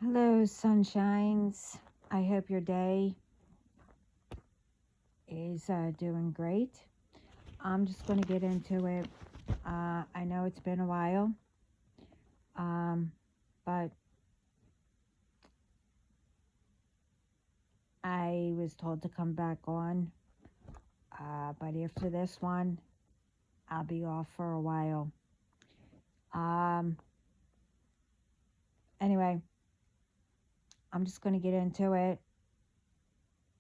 Hello, sunshines. I hope your day is doing great. I'm just going to get into it. I know it's been a while, um, but I was told to come back on. But after this one, I'll be off for a while. Um, anyway, I'm just going to get into it.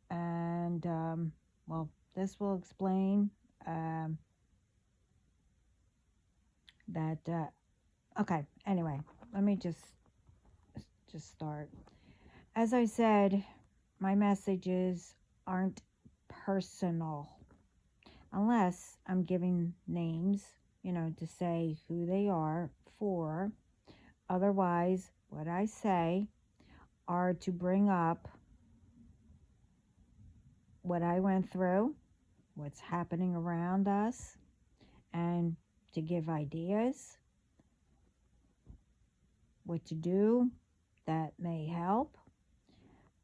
And, well, this will explain um, that. Okay, anyway, let me just start. As I said, my messages aren't personal unless I'm giving names, to say who they are for. Otherwise, what I say are to bring up what I went through, what's happening around us, and to give ideas, what to do that may help,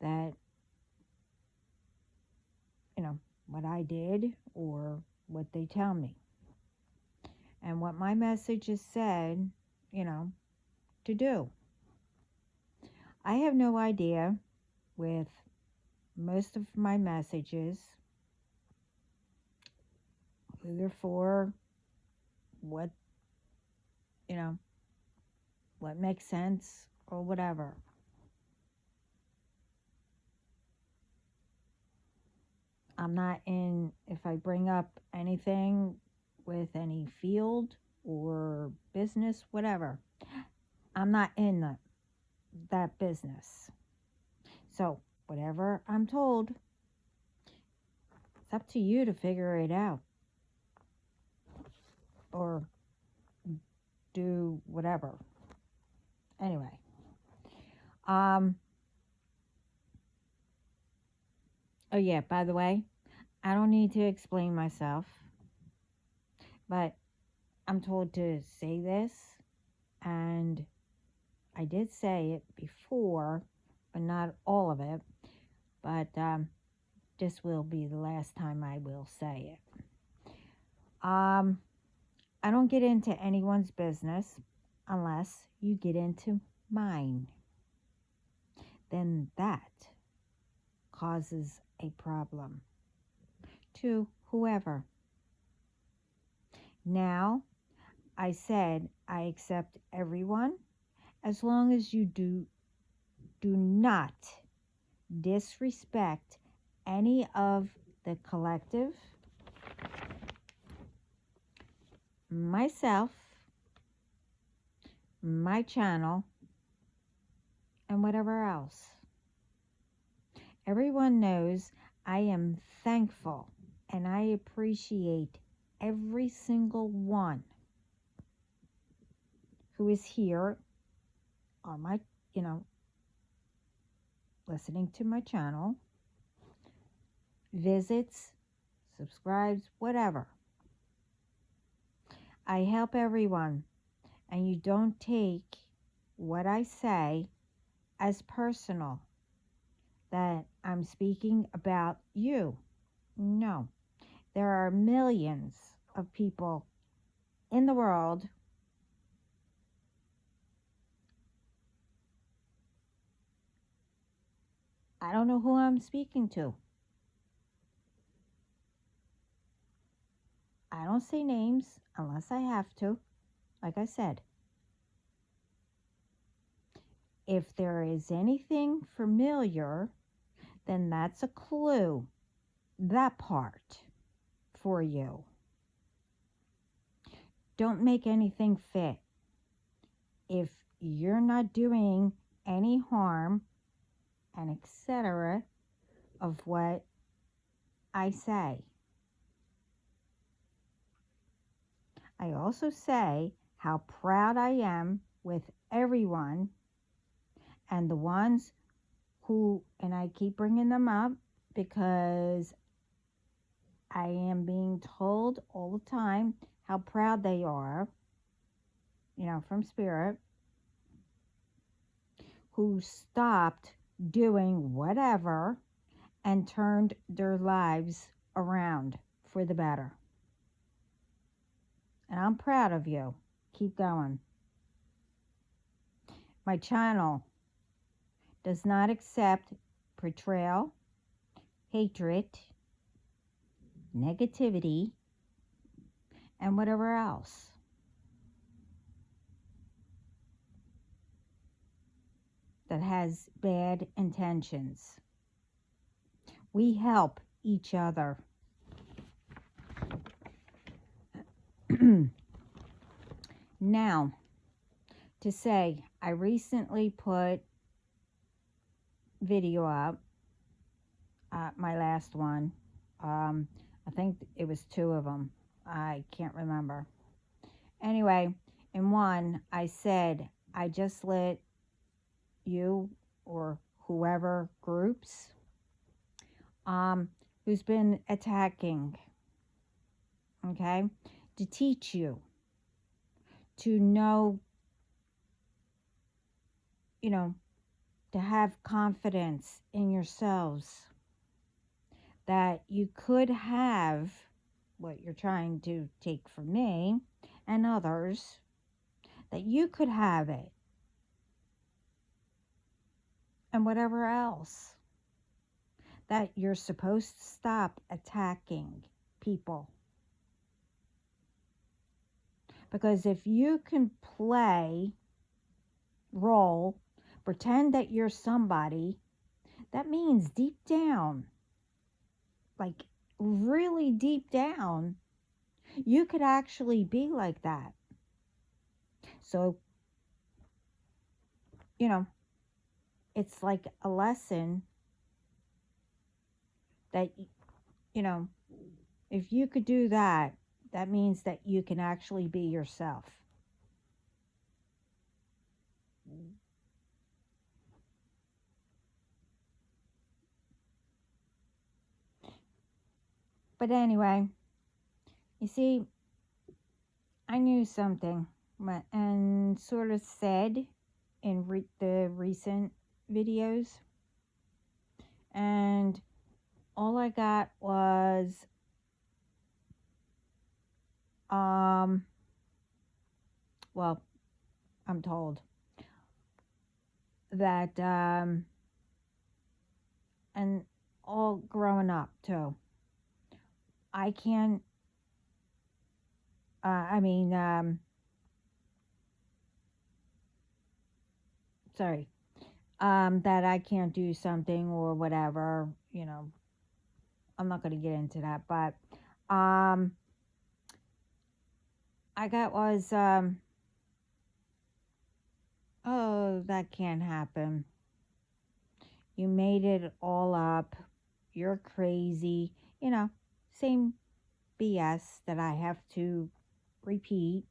that, what I did or what they tell me. And what my message is said, to do. I have no idea with most of my messages who they're for, what, you know, what makes sense or whatever. I'm not in, if I bring up anything with any field or business, whatever, I'm not in that business. So, whatever I'm told, it's up to you to figure it out or do whatever. Anyway, oh yeah, by the way, I don't need to explain myself, but I'm told to say this, and I did say it before, but not all of it. But this will be the last time I will say it. I don't get into anyone's business unless you get into mine. Then that causes a problem to whoever. Now, I said I accept everyone as long as you do not disrespect any of the collective, myself, my channel, and whatever else. Everyone knows I am thankful and I appreciate every single one who is here on my, listening to my channel, visits, subscribes, whatever. I help everyone, and you don't take what I say as personal, that I'm speaking about you. No. There are millions of people in the world I don't know who I'm speaking to. I don't say names unless I have to, like I said. If there is anything familiar, then that's a clue, that part, for you. Don't make anything fit. If you're not doing any harm and etc. of what I say. I also say how proud I am with everyone, and the ones who, and I keep bringing them up because I am being told all the time how proud they are, from spirit, who stopped doing whatever and turned their lives around for the better. And I'm proud of you. Keep going. My channel does not accept betrayal, hatred, negativity, and whatever else. That has bad intentions. We help each other. Now, to say, I recently put video up, my last one. I think it was 2 of them. I can't remember. Anyway, in one, I said, I just let you or whoever groups who's been attacking, okay, to teach you to know, to have confidence in yourselves, that you could have what you're trying to take from me and others, that you could have it, and whatever else, that you're supposed to stop attacking people. Because if you can play role, pretend that you're somebody, that means deep down, like really deep down, you could actually be like that. So, it's like a lesson that, if you could do that, that means that you can actually be yourself. But anyway, you see, I knew something and sort of said in the recent videos, and all I got was well, I'm told that and all growing up too, I can't sorry, that I can't do something or whatever, I'm not going to get into that, but I got was oh, that can't happen. You made it all up. You're crazy. Same BS that I have to repeat.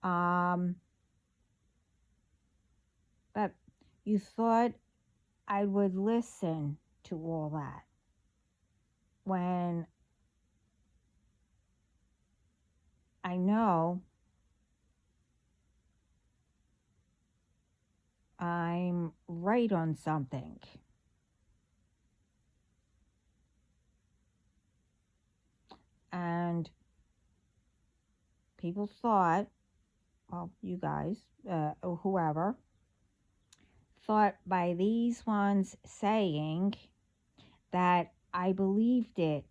But you thought I would listen to all that when I know I'm right on something. And people thought, well, you guys, or whoever, thought by these ones saying that I believed it.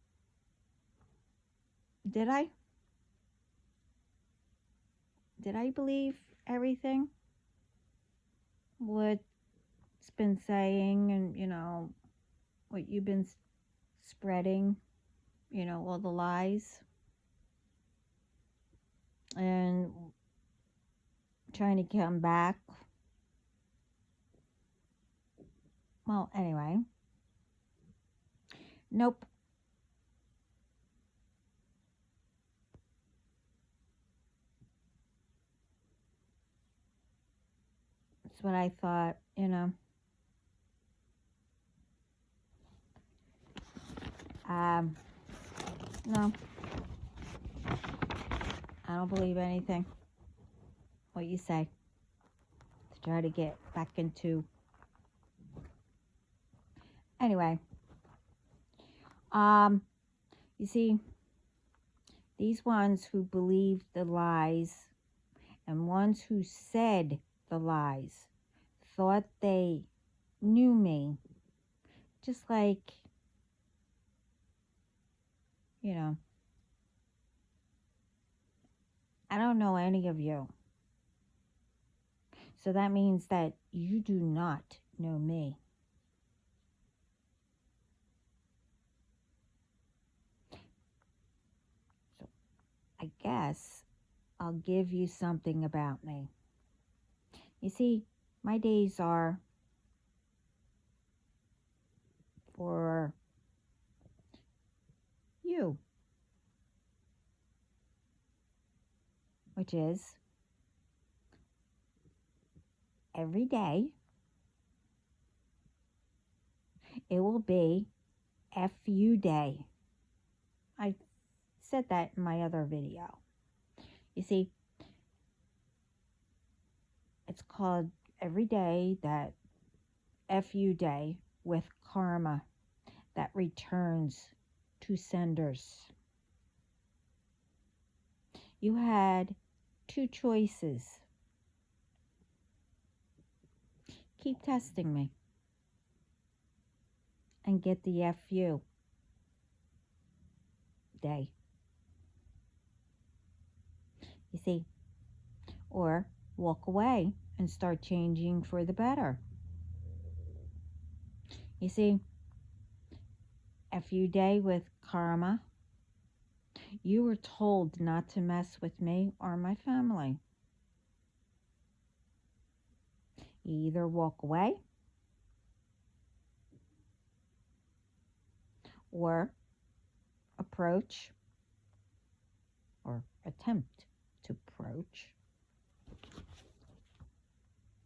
Did I? Did I believe everything? What's been saying and, what you've been spreading, all the lies and trying to come back. Well, anyway. Nope. That's what I thought, No. I don't believe anything. What you say. try to get back into. Anyway, you see, these ones who believed the lies and ones who said the lies thought they knew me, just like, you know, I don't know any of you. So that means that you do not know me. So I guess I'll give you something about me. You see, my days are for you, which is every day it will be FU day. I said that in my other video. You see, it's called every day that FU day with karma that returns to senders. You had two choices. Keep testing me and get the FU day. You see, or walk away and start changing for the better. You see, FU day with karma, you were told not to mess with me or my family. You either walk away or approach or attempt to approach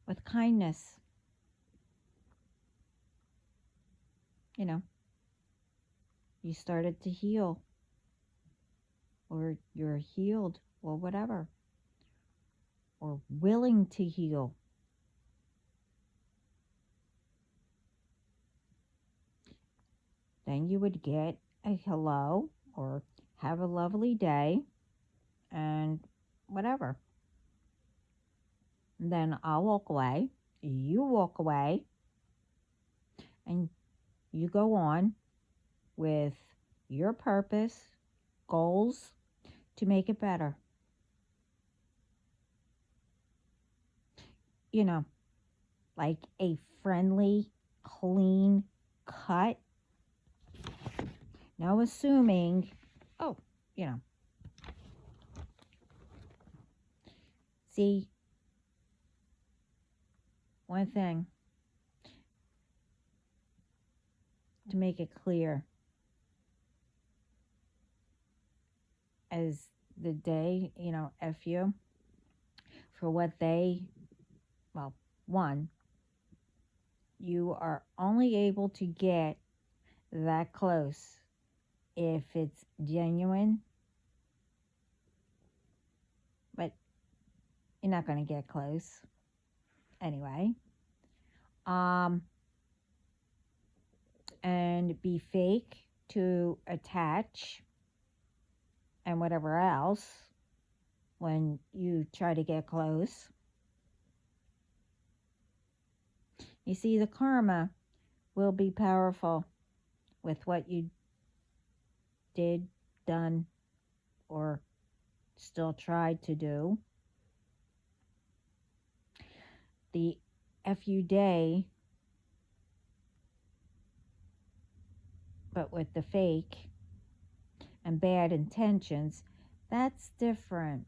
with kindness. You know, you started to heal, or you're healed, or whatever, or willing to heal. Then you would get a hello or have a lovely day and whatever. And then I'll walk away, you walk away, and you go on with your purpose, goals to make it better. You know, like a friendly, clean cut. No assuming, oh, you know. See, one thing to make it clear, as the day, you know, FU, for what they, well, one, you are only able to get that close if it's genuine, but you're not going to get close anyway. And be fake to attach and whatever else when you try to get close. You see, the karma will be powerful with what you did, done, or still tried to do. The FU day, but with the fake and bad intentions, that's different.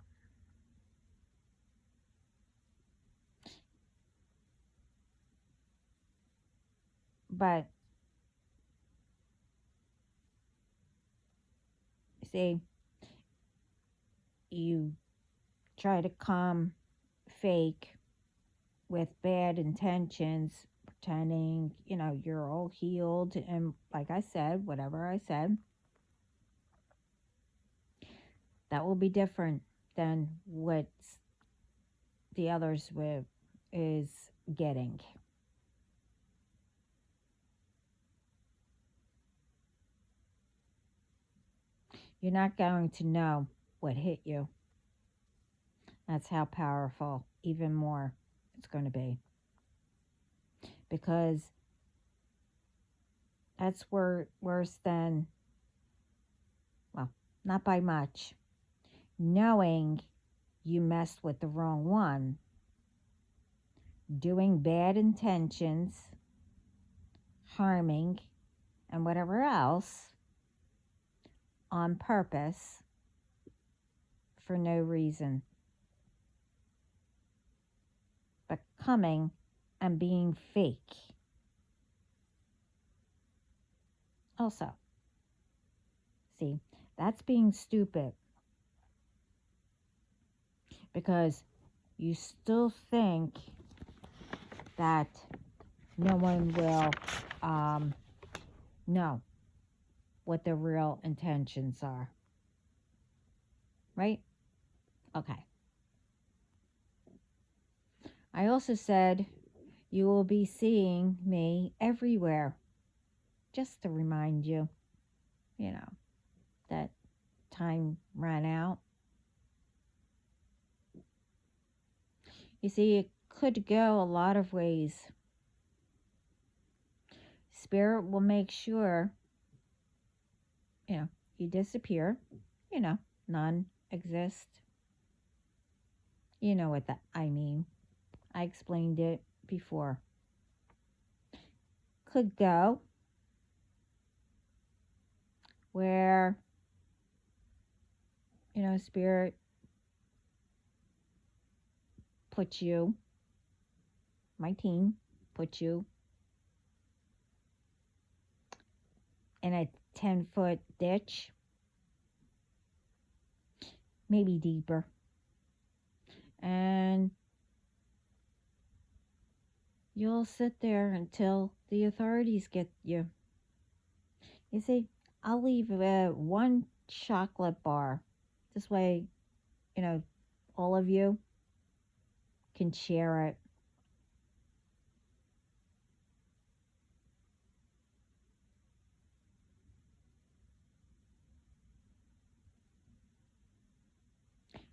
But see, you try to come fake with bad intentions, pretending, you know, you're all healed, and like I said, whatever I said, that will be different than what the others with is getting. You're not going to know what hit you. That's how powerful, even more, it's going to be. Because that's worse than, well, not by much, knowing you messed with the wrong one, doing bad intentions, harming, and whatever else on purpose for no reason, but coming and being fake. Also, see, that's being stupid because you still think that no one will know what the real intentions are. Right? Okay. I also said you will be seeing me everywhere. Just to remind you, that time ran out. You see, it could go a lot of ways. Spirit will make sure, you disappear, none exist. You know what that I mean. I explained it before. Could go where, Spirit put you, my team, put you in a 10-foot ditch, maybe deeper. And you'll sit there until the authorities get you. You see, I'll leave one chocolate bar. This way, all of you can share it.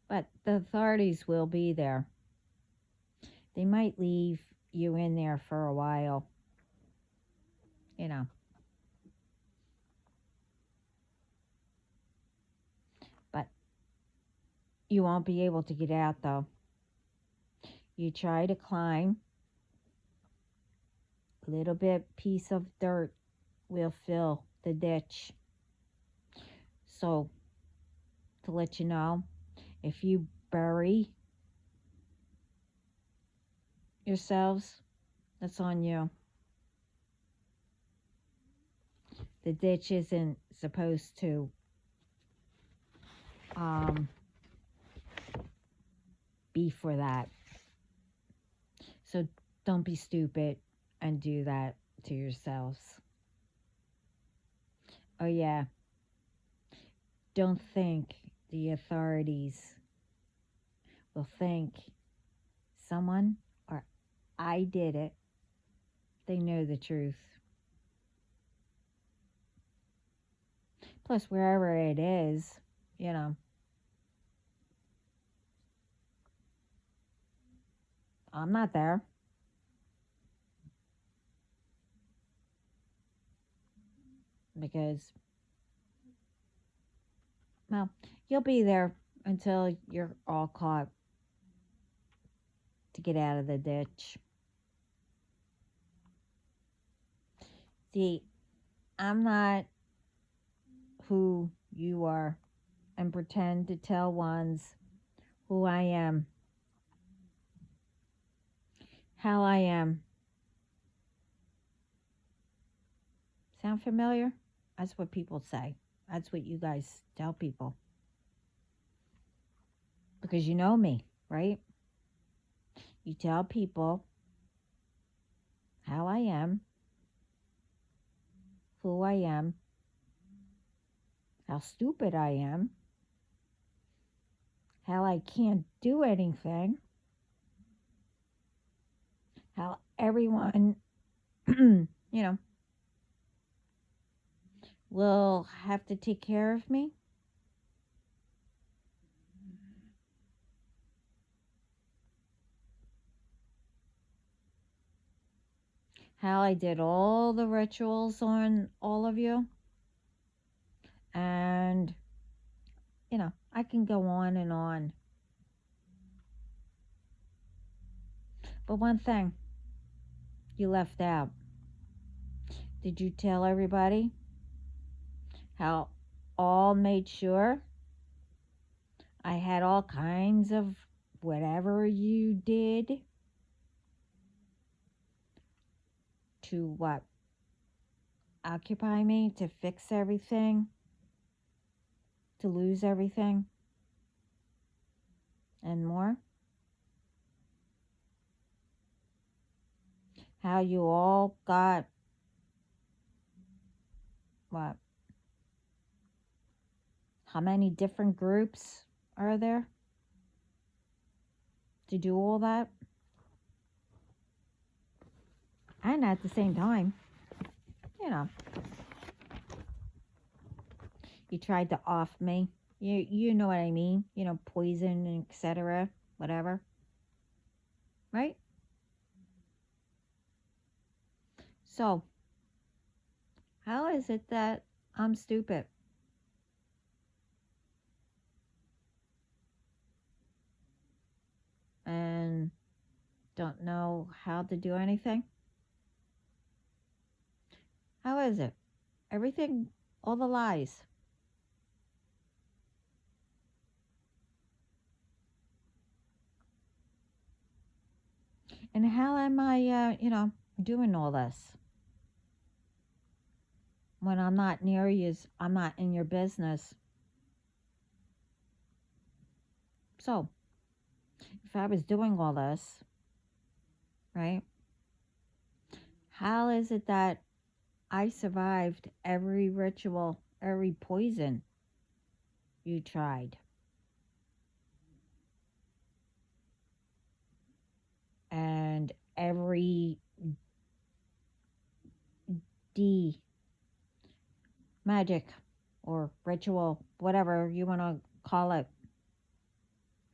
But the authorities will be there. They might leave you in there for a while. But you won't be able to get out though. You try to climb, a little bit piece of dirt will fill the ditch. So, to let you know, if you bury yourselves, that's on you. The ditch isn't supposed to be for that. So don't be stupid and do that to yourselves. Oh yeah, don't think the authorities will think someone or I did it. They know the truth. Plus, wherever it is, I'm not there. Because, well, you'll be there until you're all caught to get out of the ditch. See, I'm not who you are and pretend to tell ones who I am, how I am. Sound familiar? That's what people say. That's what you guys tell people. Because you know me, right? You tell people how I am, who I am, how stupid I am, how I can't do anything, how everyone, you know, will have to take care of me. How I did all the rituals on all of you. And, I can go on and on. But one thing you left out. Did you tell everybody how all made sure I had all kinds of whatever you did to what? Occupy me, to fix everything, to lose everything, and more? How you all got what? How many different groups are there to do all that? And at the same time, you know, you tried to off me. You know what I mean? Poison, etc. Whatever. Right? So, how is it that I'm stupid and don't know how to do anything? How is it? Everything, all the lies. And how am I, doing all this when I'm not near you? I'm not in your business. So, if I was doing all this, right, how is it that I survived every ritual, every poison you tried? And every D magic or ritual, whatever you want to call it,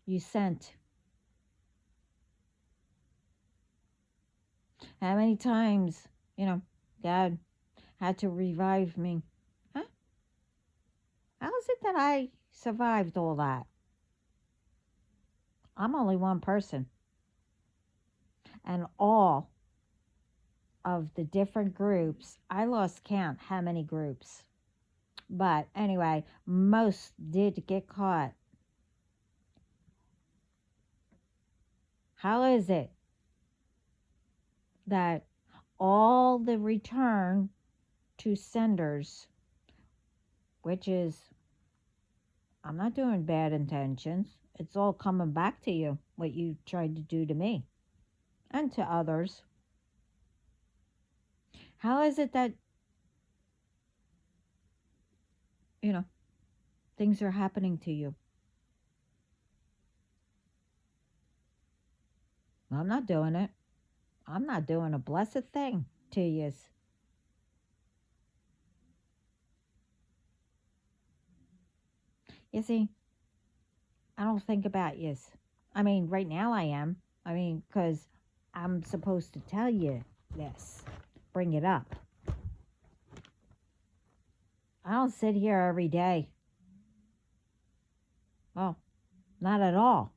you sent. How many times, God had to revive me? Huh? How is it that I survived all that? I'm only one person. And all of the different groups, I lost count how many groups. But anyway, most did get caught. How is it that all the return to senders, which is, I'm not doing bad intentions, it's all coming back to you, what you tried to do to me and to others. How is it that, you know, things are happening to you? I'm not doing it. I'm not doing a blessed thing to you. You see, I don't think about yous. I mean, right now I am. I mean, because I'm supposed to tell you this, bring it up. I don't sit here every day. Well, not at all.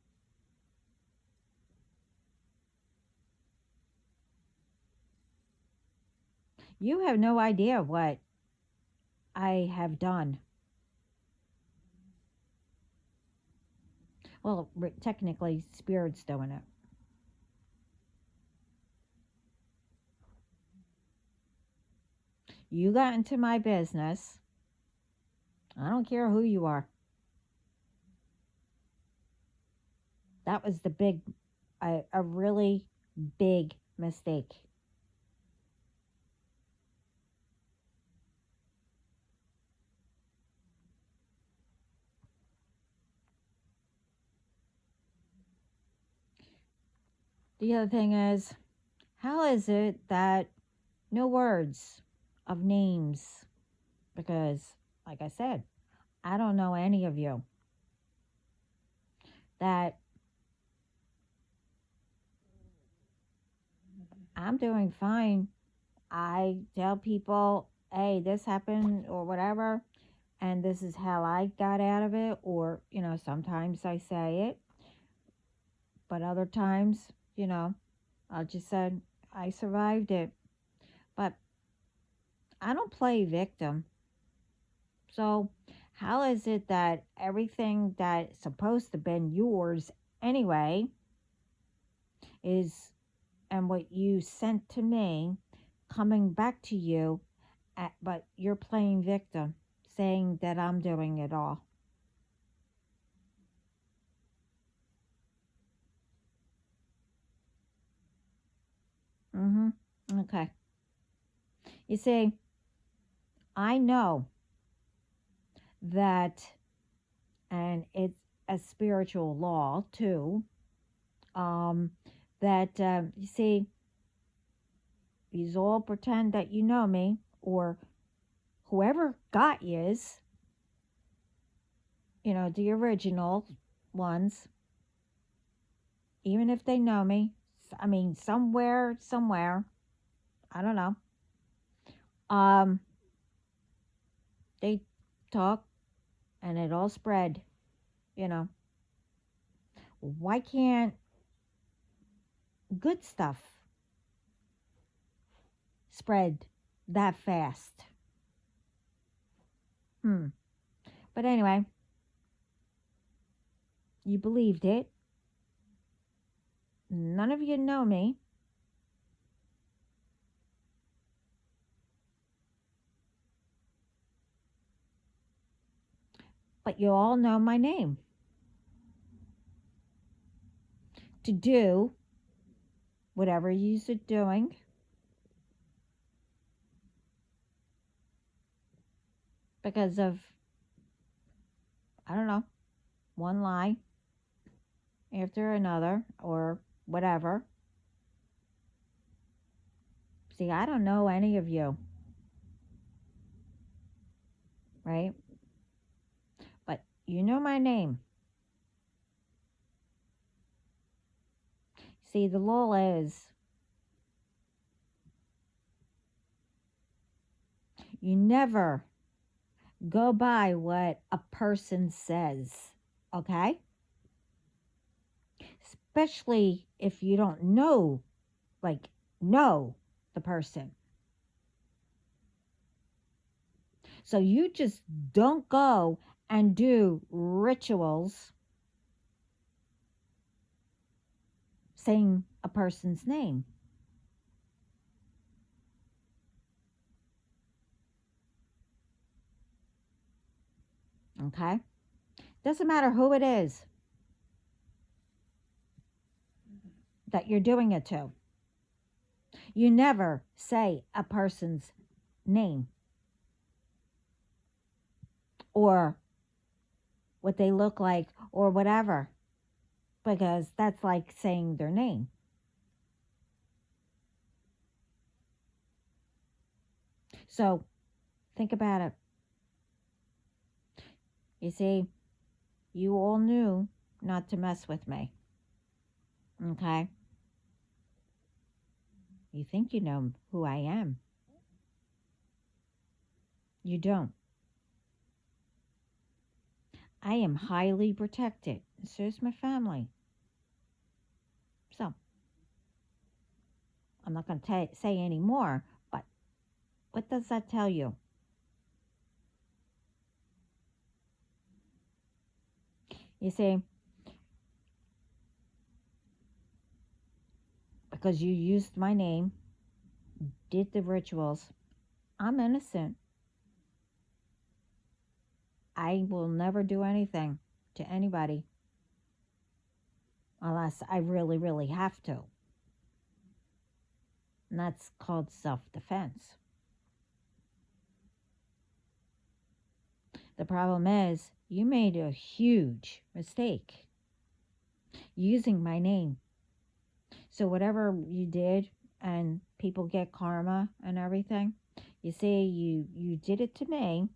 You have no idea what I have done. Well, technically, Spirit's doing it. You got into my business. I don't care who you are. That was a really big mistake. The other thing is, How is it that no words of names? Because, like I said, I don't know any of you. That I'm doing fine. I tell people, hey, this happened or whatever, and this is how I got out of it. Or, sometimes I say it, but other times, I just said, I survived it. But I don't play victim. So, how is it that everything that's supposed to been yours anyway is, and what you sent to me coming back to you, but you're playing victim, saying that I'm doing it all? Mm-hmm. Okay. You see, I know that, and it's a spiritual law too, um, that, you see, you all pretend that you know me, or whoever got yous, the original ones, even if they know me, I mean, somewhere, I don't know, um, they talk and it all spread, you know. Why can't good stuff spread that fast? Hmm. But anyway, you believed it. None of you know me, but you all know my name. To do whatever you're doing because of, I don't know, one lie after another or whatever. See, I don't know any of you, right? But you know my name. See, the law is you never go by what a person says, okay? Especially if you don't like, know the person. So you just don't go and do rituals saying a person's name, okay? Doesn't matter who it is that you're doing it to. You never say a person's name or what they look like or whatever, because that's like saying their name. So think about it. You see, you all knew not to mess with me, okay? You think you know who I am. You don't. I am highly protected. So is my family. So I'm not going to say any more, but what does that tell you? You see, because you used my name, did the rituals, I'm innocent. I will never do anything to anybody unless I really, really have to. And that's called self defense. The problem is, you made a huge mistake using my name. So, whatever you did, and people get karma and everything. You see, you did it to me,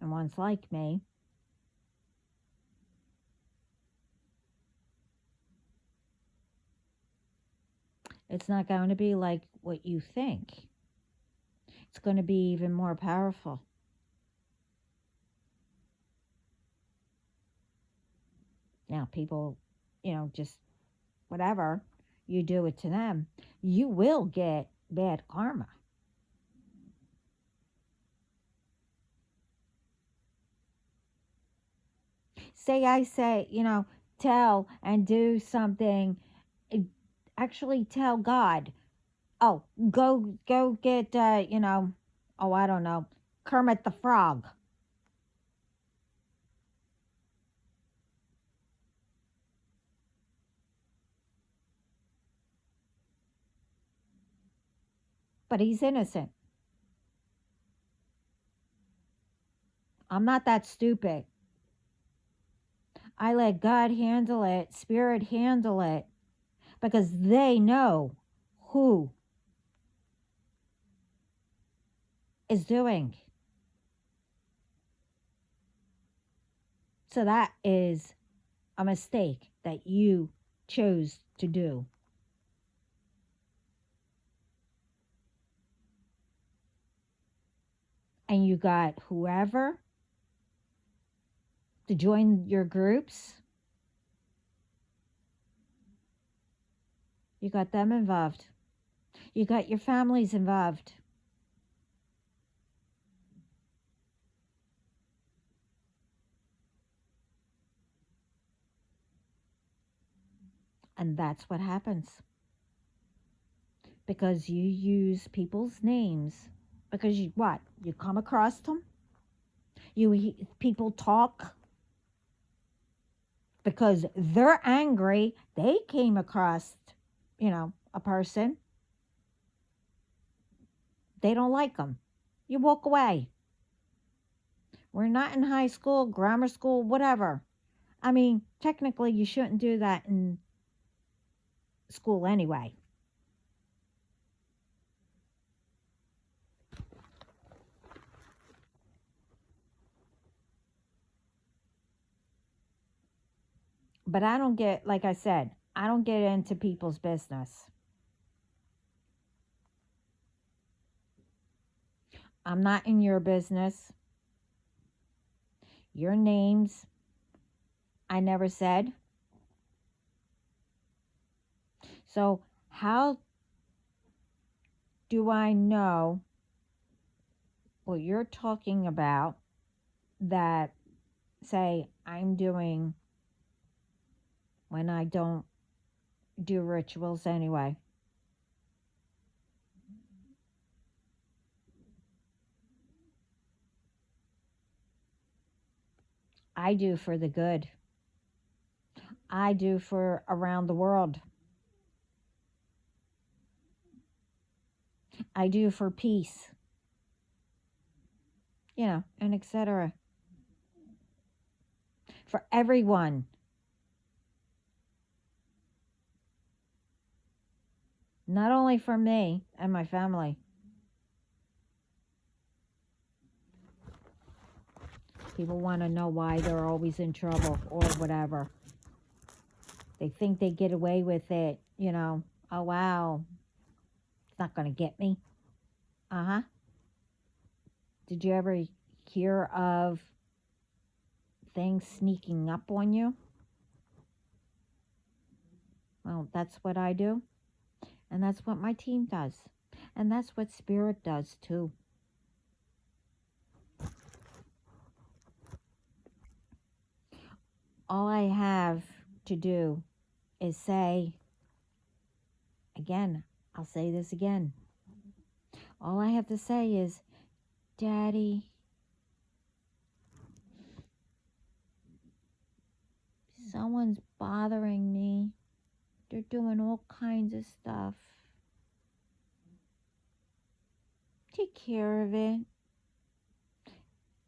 and one's like me. It's not going to be like what you think. It's going to be even more powerful. Now, people, just whatever you do it to them, you will get bad karma. Say I say, tell and do something, eh, actually tell God, oh, go get, oh, I don't know, Kermit the Frog. But he's innocent. I'm not that stupid. I let God handle it, Spirit handle it, because they know who is doing. So that is a mistake that you chose to do. And you got whoever to join your groups, you got them involved. You got your families involved. And that's what happens. Because you use people's names. Because you what? You come across them. People talk because they're angry. They came across, a person. They don't like them. You walk away. We're not in high school, grammar school, whatever. I mean, technically, you shouldn't do that in school anyway. But I don't get, like I said, I don't get into people's business. I'm not in your business. Your names, I never said. So, how do I know what you're talking about that, say, I'm doing when I don't do rituals anyway? I do for the good. I do for around the world. I do for peace, and etc. For everyone. Not only for me and my family. People want to know why they're always in trouble or whatever. They think they get away with it, Oh, wow. It's not going to get me. Uh huh. Did you ever hear of things sneaking up on you? Well, that's what I do. And that's what my team does. And that's what Spirit does too. All I have to do is say, again, I'll say this again. All I have to say is, Daddy, someone's bothering me. They're doing all kinds of stuff. Take care of it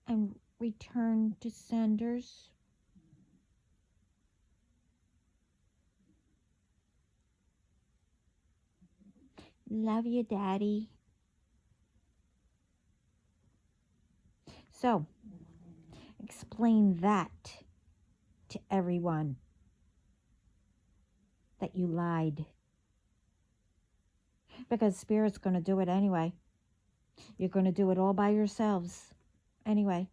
and return to senders. Love you, Daddy. So, explain that to everyone that you lied. Because Spirit's going to do it anyway. You're going to do it all by yourselves anyway.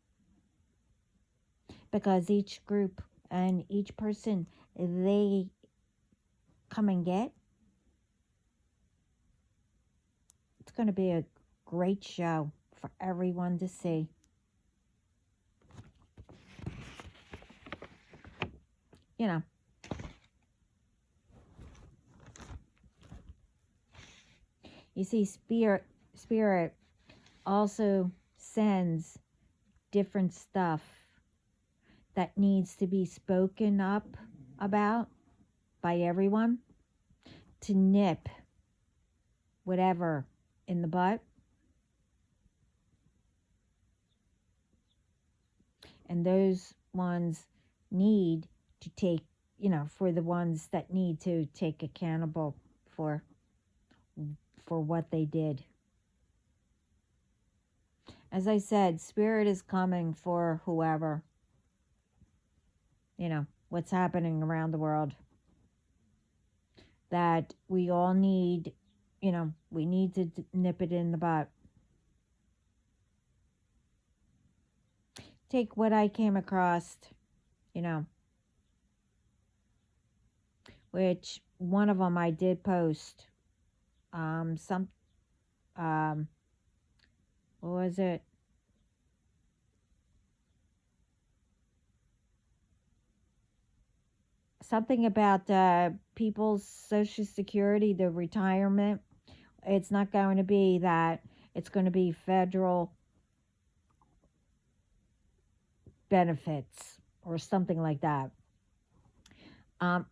Because each group and each person they come and get, it's going to be a great show for everyone to see. You know, you see, Spirit also sends different stuff that needs to be spoken up about by everyone to nip whatever in the butt. And those ones need to take, for the ones that need to take accountable for what they did. As I said, Spirit is coming for whoever, what's happening around the world. That we all need, we need to nip it in the butt. Take what I came across, which one of them I did post. What was it? Something about people's Social Security, the retirement. It's not going to be that. It's going to be federal benefits or something like that. That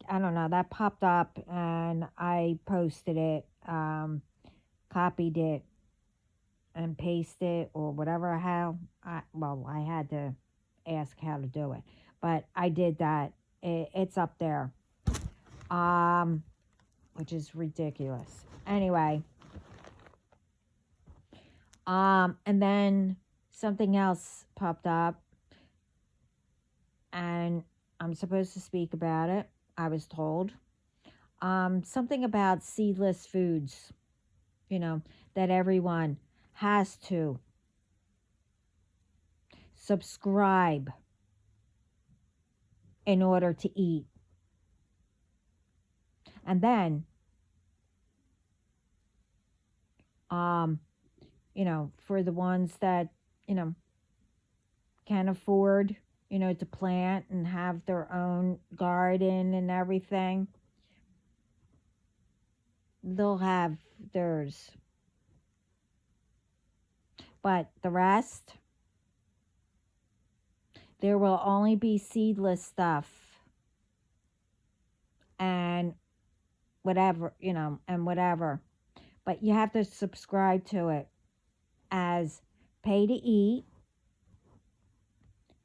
I don't know, that popped up and I posted it, copied it and pasted it or whatever. I had to ask how to do it, but I did that. It's up there, which is ridiculous. Anyway, and then something else popped up, and I'm supposed to speak about it. I was told, something about seedless foods, that everyone has to subscribe in order to eat. And then, for the ones that, can afford, to plant and have their own garden and everything, they'll have theirs. But the rest, there will only be seedless stuff and whatever, and whatever. But you have to subscribe to it as pay to eat,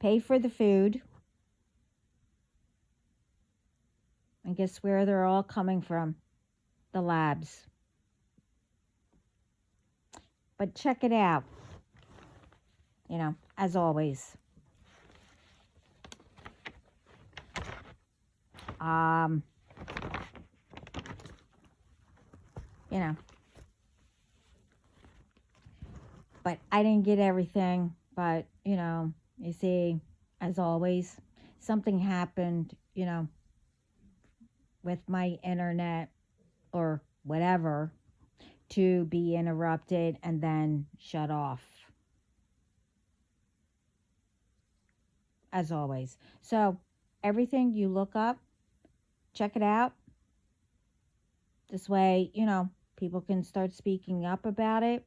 pay for the food, and guess where they're all coming from? The labs. But check it out, as always. But I didn't get everything. But, you see, as always, something happened, with my internet or whatever to be interrupted and then shut off. As always. So, everything you look up, check it out. This way, people can start speaking up about it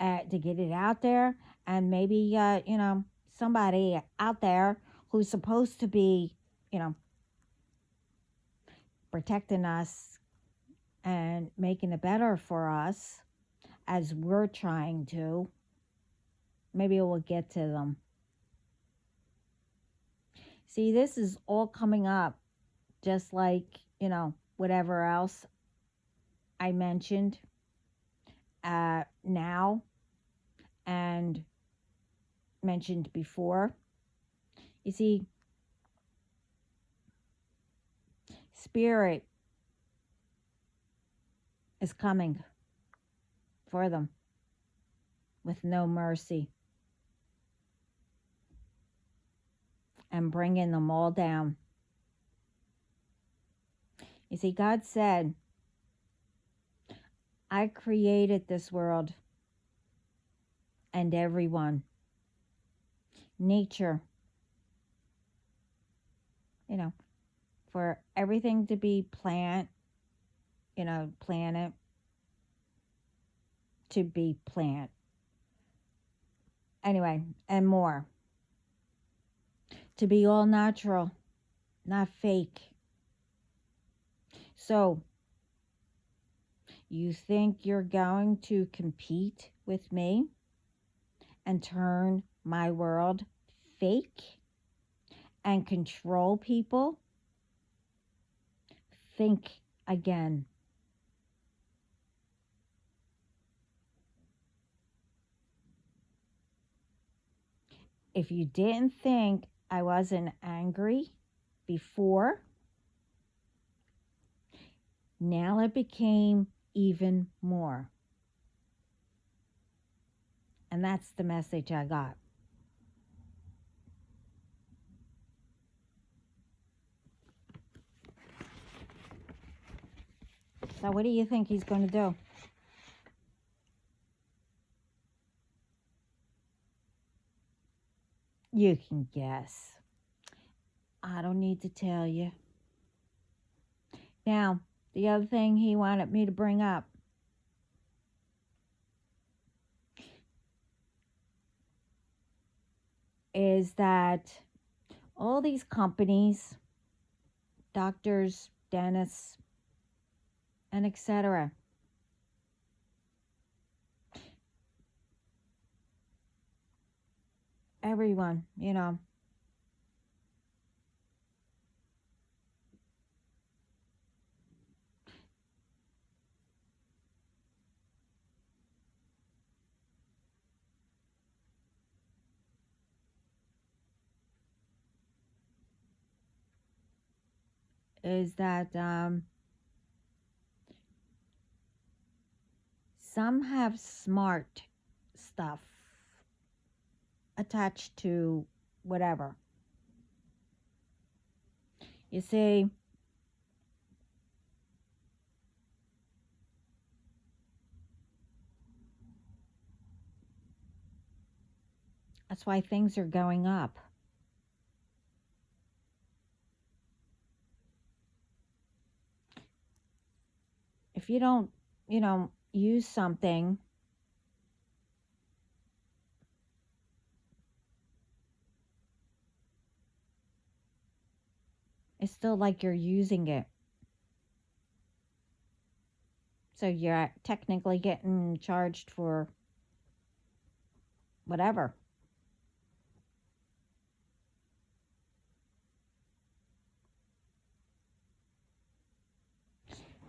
to get it out there. And maybe, somebody out there who's supposed to be, protecting us and making it better for us as we're trying to, maybe we'll get to them. See, this is all coming up just like, whatever else I mentioned now and mentioned before. You see, Spirit is coming for them with no mercy and bringing them all down. You see, God said, I created this world and everyone, nature, for everything to be planet, to be plant. Anyway, and more. To be all natural, not fake. So, you think you're going to compete with me and turn my world fake and control people? Think again. If you didn't think I wasn't angry before, now it became even more. And that's the message I got. So what do you think he's going to do? You can guess. I don't need to tell you. Now, the other thing he wanted me to bring up is that all these companies, doctors, dentists, and etc., everyone, is that some have smart stuff attached to whatever. You see, that's why things are going up. If you don't, use something, it's still like you're using it. So you're technically getting charged for whatever.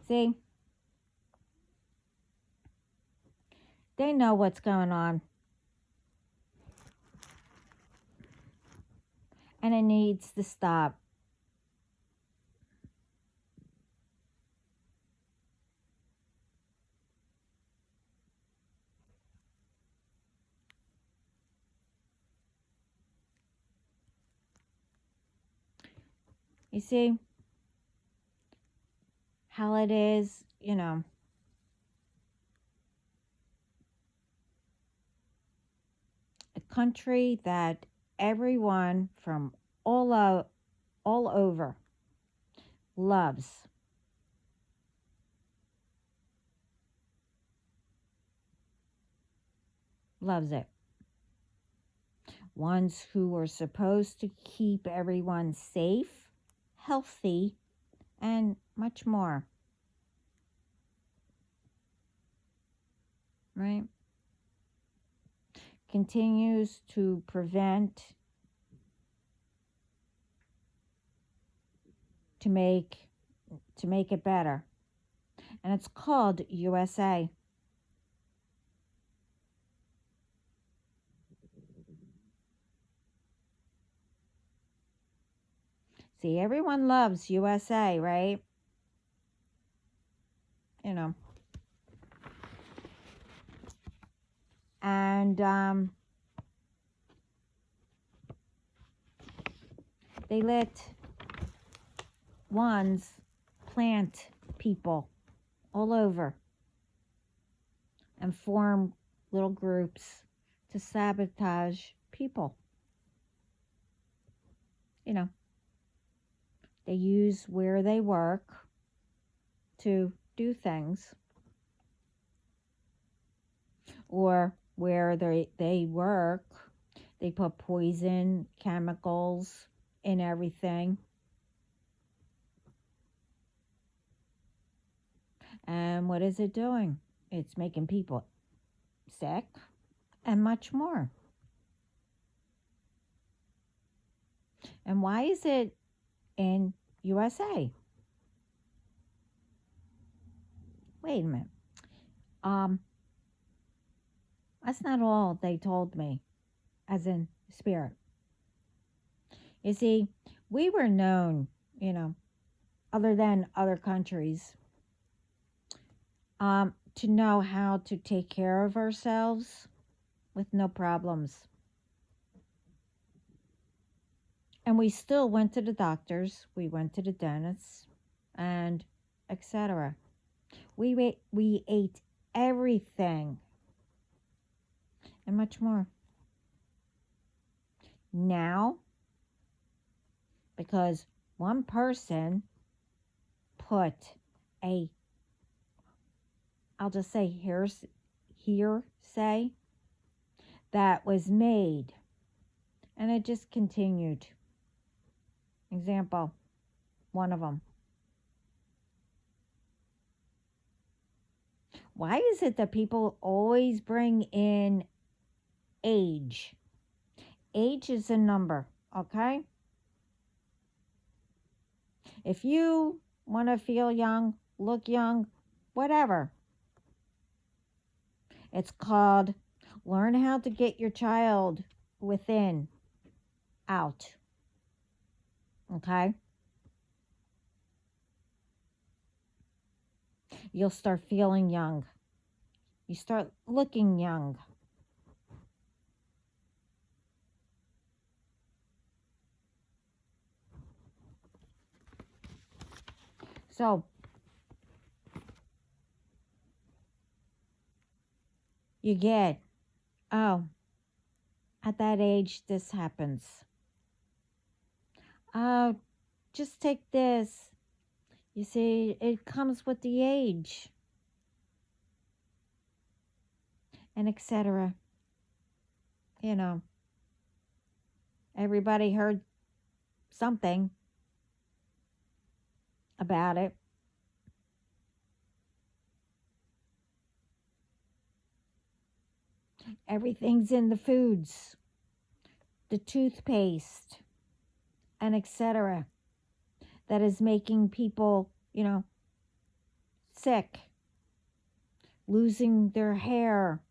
See, they know what's going on. And it needs to stop. You see how it is, a country that everyone from all over loves. Loves it. Ones who are supposed to keep everyone safe, healthy, and much more. Right? Continues to prevent, to make to make it better. And it's called USA. See, everyone loves USA, right? You know. And they let ones plant people all over and form little groups to sabotage people. You know, they use where they work to do things, or where they work, they put poison chemicals in everything. And what is it doing? It's making people sick and much more. And why is it in USA? Wait a minute. That's not all they told me, as in spirit. You see, we were known, other than other countries, to know how to take care of ourselves with no problems. And we still went to the doctors, we went to the dentists, and etc. We ate everything and much more. Now, because one person put I'll just say hearsay that was made, and it just continued. Example, one of them. Why is it that people always bring in age? Age is a number, okay? If you want to feel young, look young, whatever. It's called learn how to get your child within out. Okay? You'll start feeling young. You start looking young. So, you get, oh, at that age, this happens. Oh, just take this. You see, it comes with the age. And etc. Everybody heard something about it. Everything's in the foods, the toothpaste, and etc. that is making people, sick, losing their hair,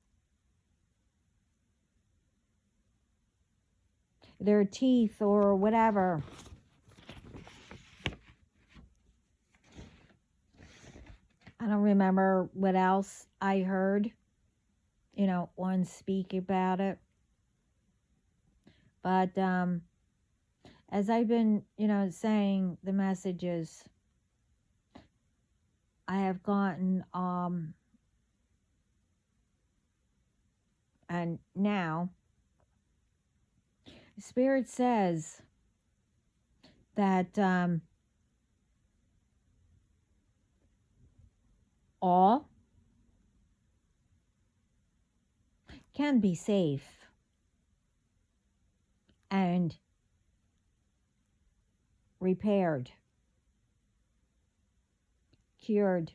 their teeth, or whatever. I don't remember what else I heard, one speak about it. But as I've been, saying the messages, I have gotten, and now, Spirit says that all can be safe and repaired, cured,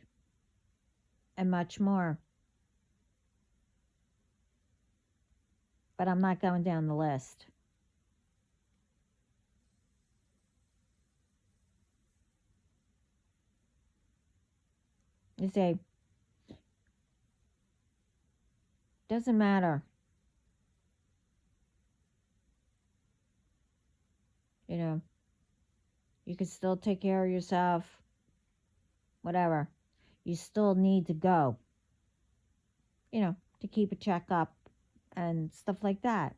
and much more. But I'm not going down the list. You say, doesn't matter. You know, you can still take care of yourself, whatever. You still need to go, to keep a checkup and stuff like that.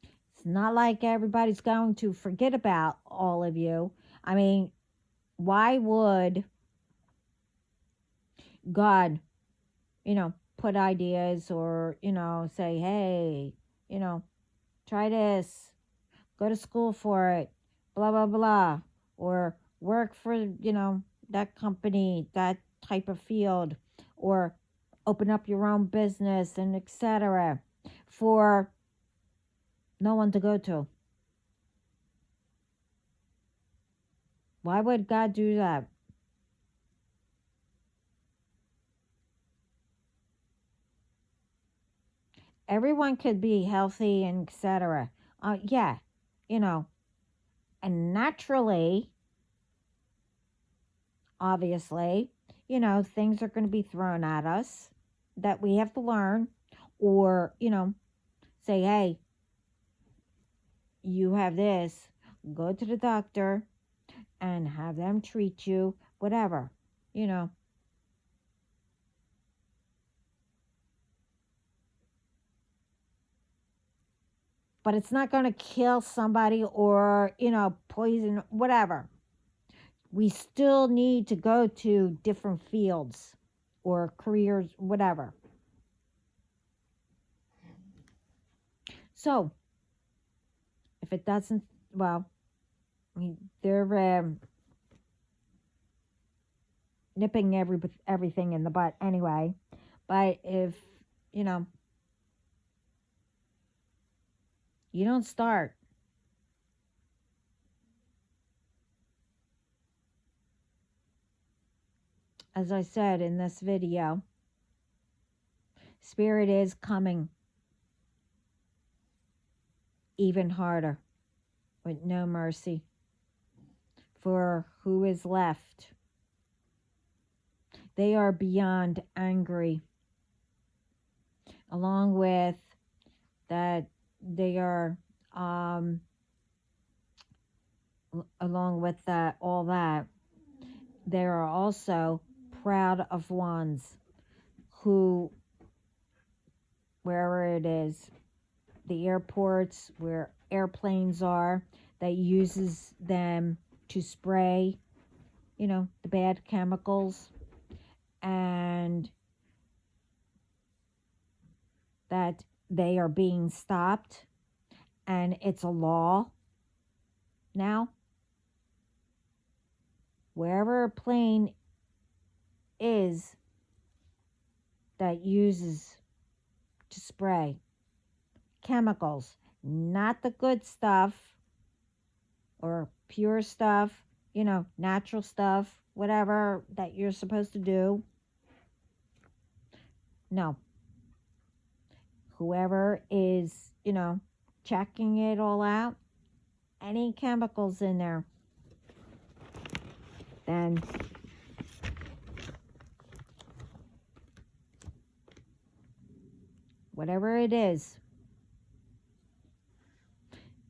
It's not like everybody's going to forget about all of you. I mean, why would God, put ideas or, say, hey, you know, try this, go to school for it, blah, blah, blah, or work for, that company, that type of field, or open up your own business and etc. for no one to go to. Why would God do that? Everyone could be healthy and etc. Yeah, you know, and naturally, obviously, things are going to be thrown at us that we have to learn, or, say, hey, you have this, go to the doctor and have them treat you, whatever, you know. But it's not going to kill somebody or, poison, whatever. We still need to go to different fields or careers, whatever. So, if it doesn't, well, I mean, they're nipping everything in the butt anyway. But if, you know, you don't start, as I said in this video, Spirit is coming even harder with no mercy for who is left. They are beyond angry, along with that they are along with that, all that, they are also proud of ones who, wherever it is, the airports where airplanes are, that uses them to spray, the bad chemicals, and that they are being stopped, and it's a law now. Wherever a plane is that uses to spray chemicals, not the good stuff or pure stuff, natural stuff, whatever that you're supposed to do. No. Whoever is, checking it all out, any chemicals in there, then whatever it is,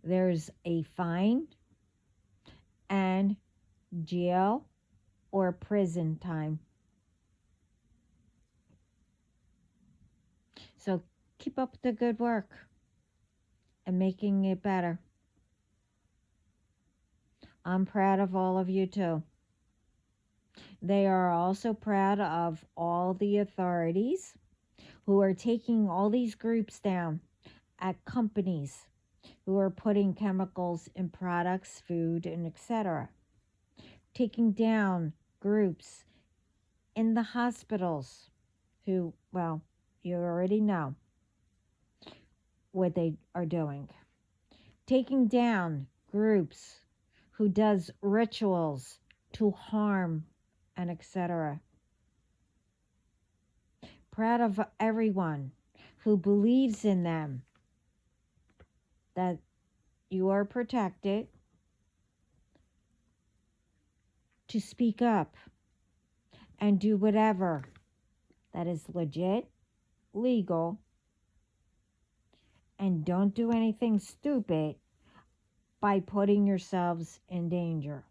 there's a fine and jail or prison time. So keep up the good work and making it better. I'm proud of all of you too. They are also proud of all the authorities who are taking all these groups down at companies who are putting chemicals in products, food, and etc. Taking down groups in the hospitals who, well, you already know what they are doing. Taking down groups who does rituals to harm and etc. Proud of everyone who believes in them, that you are protected to speak up and do whatever that is legit, legal, and don't do anything stupid by putting yourselves in danger,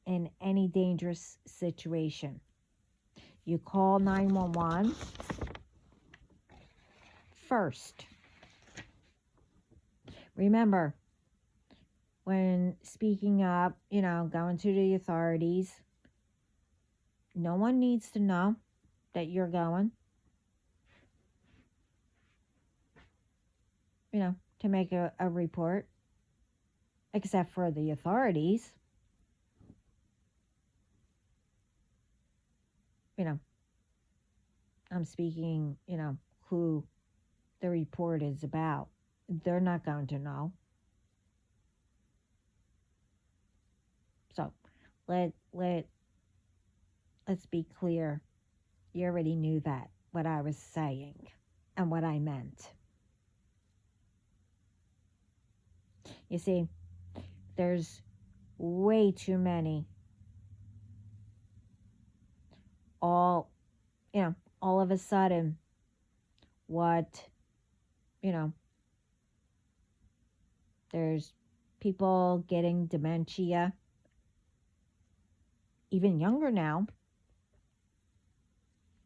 in any dangerous situation. You call 911 first. Remember, when speaking up, going to the authorities, no one needs to know that you're going, to make a report, except for the authorities. I'm speaking, who the report is about. They're not going to know. So let's be clear. You already knew that, what I was saying and what I meant. You see, there's way too many all of a sudden there's people getting dementia, even younger now,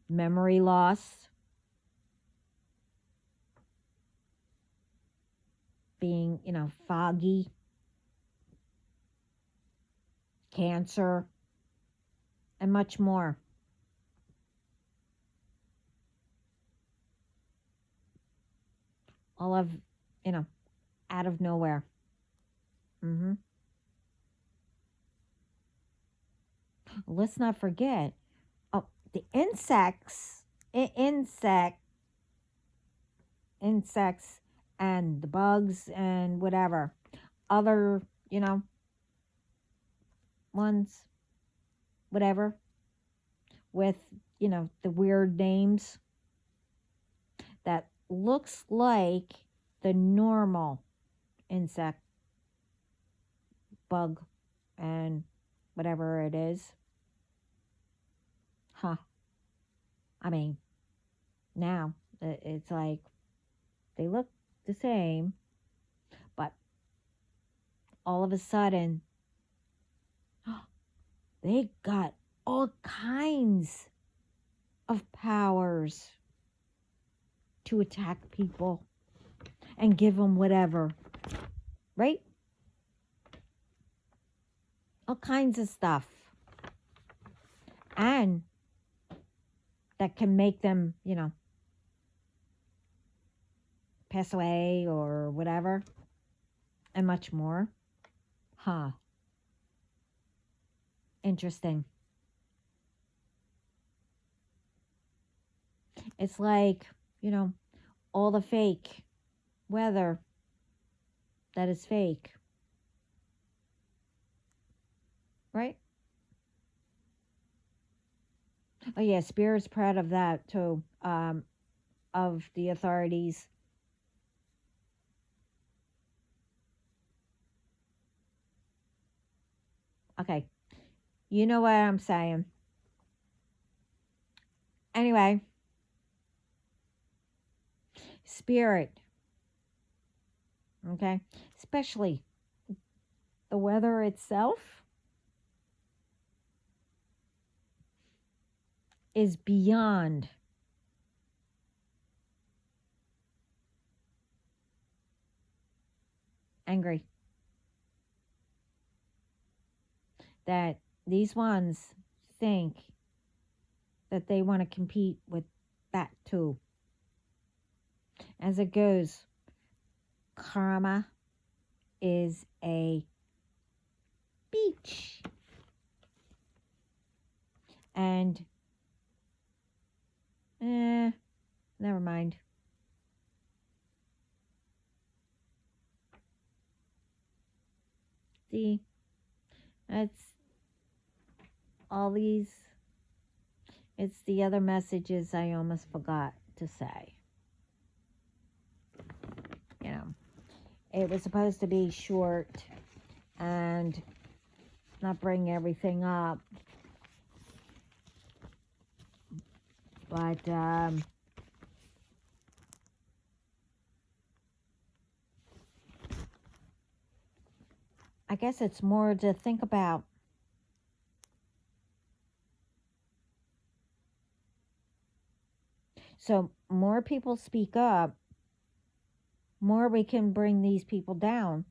memory loss, being, foggy, cancer, and much more. All of, out of nowhere. Let's not forget, the insects and the bugs and whatever, other, ones, whatever, with, the weird names that looks like the normal insect, bug, and whatever it is. I mean, now it's like they look the same, but all of a sudden, they got all kinds of powers to attack people and give them whatever, right? All kinds of stuff. And that can make them, pass away or whatever, and much more. Interesting. It's like, all the fake weather that is fake. Right? Oh yeah, Spirit's proud of that too, of the authorities. Okay, you know what I'm saying. Anyway, Spirit, okay, especially the weather itself is beyond angry that these ones think that they want to compete with that too. As it goes, karma is a beach. And never mind. See, that's all these. It's the other messages I almost forgot to say. It was supposed to be short and not bring everything up. But I guess it's more to think about. So more people speak up, more we can bring these people down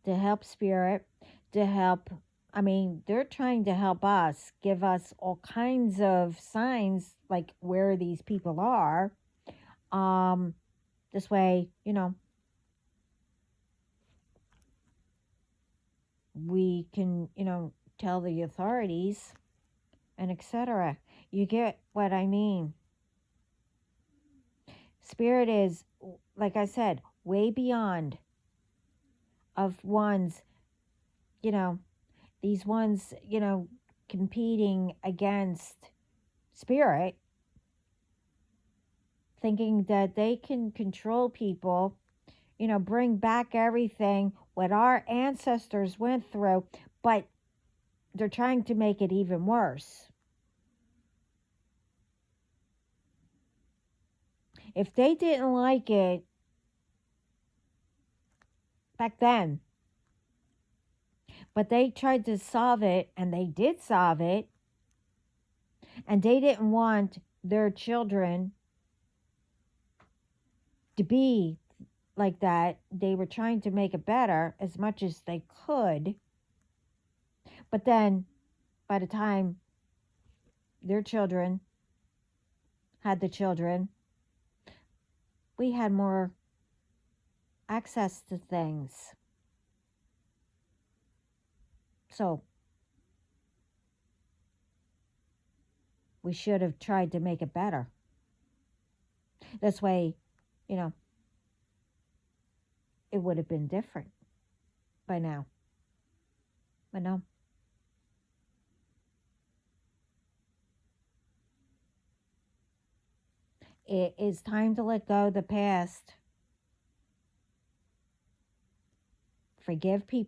to help spirit, to help. I mean, they're trying to help us, give us all kinds of signs like where these people are. Um, this way, we can, tell the authorities and etc. You get what I mean? Spirit is, like I said, way beyond of ones, you know, these ones, competing against spirit, thinking that they can control people, bring back everything what our ancestors went through, but they're trying to make it even worse. If they didn't like it back then, but they tried to solve it and they did solve it, and they didn't want their children to be like that. They were trying to make it better as much as they could. But then by the time their children had the children, we had more access to things. So we should have tried to make it better. This way, you know, it would have been different by now. But no. It is time to let go of the past. Forgive people.